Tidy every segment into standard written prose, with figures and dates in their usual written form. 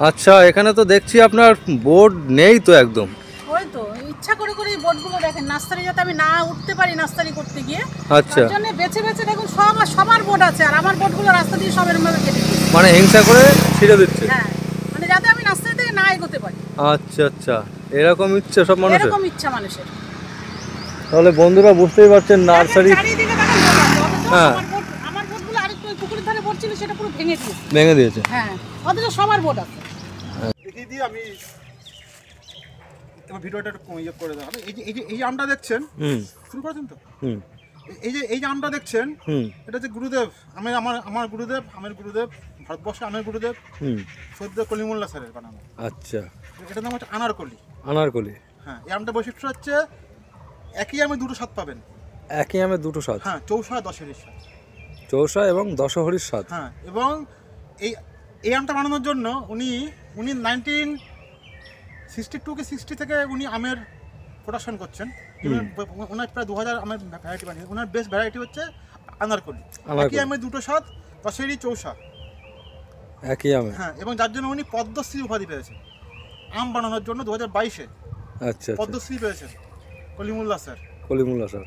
আচ্ছা, এখানে তো দেখছি আপনার বোর্ড নেই তো একদম। ওই তো ইচ্ছা করে করে এই বোর্ডগুলো দেখেন, নার্সারি যাতে আমি না উঠতে পারি নার্সারি করতে গিয়ে, আচ্ছা, তার জন্য বেছে বেছে দেখুন সবার বোর্ড আছে, আর আমার বোর্ডগুলো রাস্তা দিয়ে সবের মধ্যে কেটে দিয়েছে। মানে হিংসা করে ছিঁড়ে দিচ্ছে। হ্যাঁ, মানে যাতে আমি নার্সারি থেকে না এগোতে পারি। আচ্ছা আচ্ছা, এরকম ইচ্ছে সব মানুষের। এরকম ইচ্ছা মানুষের। তাহলে বন্ধুরা বুঝতেই পারছেন নার্সারি। চারিদিকে দেখেন বোর্ড আছে, অথচ হ্যাঁ। আমার বোর্ডগুলো আরেকটু ওই পুকুরের ধারে বোর্ড ছিল, সেটা পুরো ভেঙে দিয়েছে। ভেঙে দিয়েছে। হ্যাঁ, অথচ সবার বোর্ড আছে। দেখিয়ে দিয়ে আমি এবার ভিডিওটা একটু ইয়ে করে দেওয়া হবে। এই যে আমটা দেখছেন, শুরু করেছেন তো? এই যে আমটা দেখছেন, এটা হচ্ছে গুরুদেব, আমার গুরুদেব, আমের গুরুদেব, ভারতবর্ষে আমের গুরুদেব, সৈয়দ কলিমুল্লাহ স্যারের বানানো। আচ্ছা, এটার নাম হচ্ছে আনারকলি। আনারকলি। হ্যাঁ, এই আমটা বৈশিষ্ট্য হচ্ছে একই আমে দুটো স্বাদ পাবেন। একই আমে দুটো স্বাদ। হ্যাঁ, চৌষা দশেরই স্বাদ। চৌষা এবং দশহরির স্বাদ। হ্যাঁ, এবং এই আমটা বানানোর জন্য উনি 1962 কি 60 থেকে উনি আমের প্রোডাকশন করছেন। ওনার প্রায় 2000 আমের ভ্যারাইটি বানিয়ে, ওনার বেস্ট ভ্যারাইটি হচ্ছে আনারকলি। একই আমের দুটো স্বাদ, দশেরই চৌষা। একই আমে। হ্যাঁ, এবং যার জন্য উনি পদ্মশ্রী উপাধি পেয়েছেন আম বানানোর জন্য 2022-এ। আচ্ছা, পদ্মশ্রী পেয়েছেন কলিমুল্লাহ স্যার। কলিমুল্লাহ স্যার।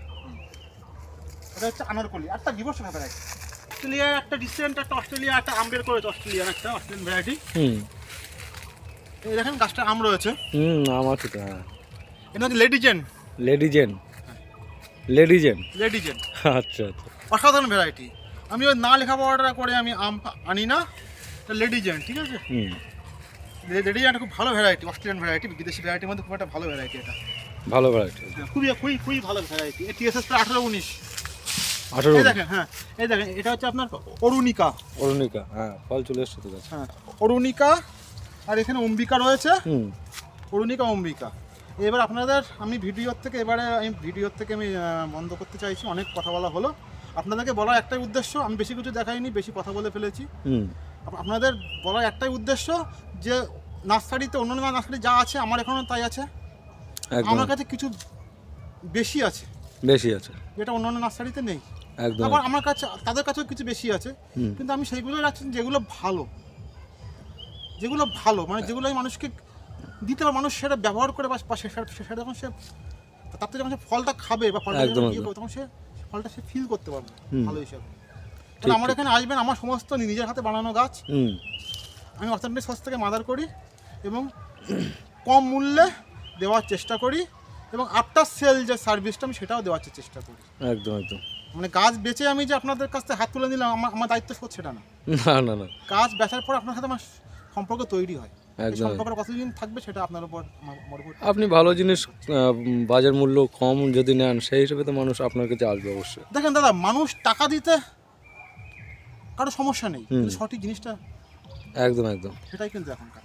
এটা হচ্ছে আনারকলি। একটা বিবর্ষ ভ্যারাইটি। অস্ট্রেলিয়া একটা রিসেন্ট একটা অস্ট্রেলিয়া একটা আম বের করেছে, অস্ট্রেলিয়ান ভ্যারাইটি। এই দেখেন গাছটা আম রয়েছে। আম আছে তো। হ্যাঁ, এটা হচ্ছে লেডিজেন। লেডিজেন। আচ্ছা আচ্ছা, অসাধারণ ভ্যারাইটি। আমি ওই না লেখা অর্ডার করে আমি আম আনি না, এটা লেডিজেন, ঠিক আছে? লেডিজেন খুব ভালো ভ্যারাইটি, অস্ট্রেলিয়ান ভ্যারাইটি, বিদেশি ভ্যারাইটির মধ্যে খুব একটা ভালো ভ্যারাইটি এটা। ভালো ভ্যারাইটি। খুবই ভালো ভ্যারাইটি। এর টিএসএস প্রায় 18-19। এই দেখেন, হ্যাঁ, এই দেখেন, এটা হচ্ছে আপনার অরুণিকা। হ্যাঁ, ফল চলে এসছে তো গাছ। হ্যাঁ, অরুণিকা। আর এখানে অম্বিকা রয়েছে। অরুণিকা, অম্বিকা। এবার আপনাদের আমি ভিডিওর থেকে আমি বন্ধ করতে চাইছি, অনেক কথা বলা হলো। আপনাদেরকে বলার একটাই উদ্দেশ্য, আমি বেশি কিছু দেখাইনি, বেশি কথা বলে ফেলেছি। আপনাদের বলার একটাই উদ্দেশ্য যে নার্সারিতে অন্যান্য নার্সারি যা আছে আমার এখনও তাই আছে। আমার কাছে কিছু বেশি আছে যেটা অন্যান্য নার্সারিতে নেই। আবার আমার কাছে তাদের কাছেও কিছু বেশি আছে, কিন্তু আমি সেইগুলো রাখছি যেগুলো ভালো, মানে যেগুলো আমি মানুষকে দিতে পারে, মানুষ সেটা ব্যবহার করে বা সেটা যখন সে তার থেকে যখন সে ফলটা খাবে বা ফলটা তখন সে ফলটা সে ফিল করতে পারবে ভালো হিসাবে। তাহলে আমার এখানে আসবেন, আমার সমস্ত নিজের হাতে বানানো গাছ আমি অর্থনৈতিক সস্তা থেকে মাদার করি এবং কম মূল্যে দেওয়ার চেষ্টা করি, এবং আফটার সেল যে সার্ভিসটা আমি সেটাও দেওয়ার চেষ্টা করি। একদম। মানে গাছ বেচে আমি যে আপনাদের কাছ থেকে হাত তুলে নিলাম, আমার দায়িত্ব সেটা না। গাছ বেচার পর আপনার সাথে আমার সম্পর্ক তৈরি হয়। সম্পর্কটা কতদিন থাকবে সেটা আপনার উপর। আপনি ভালো জিনিস বাজার মূল্য কম যদি নেন, সেই হিসেবে তো মানুষ আপনার কাছে আসবে অবশ্যই। দেখেন দাদা, মানুষ টাকা দিতে কারো সমস্যা নেই, সঠিক জিনিসটা। একদম সেটাই কিন্তু এখনকার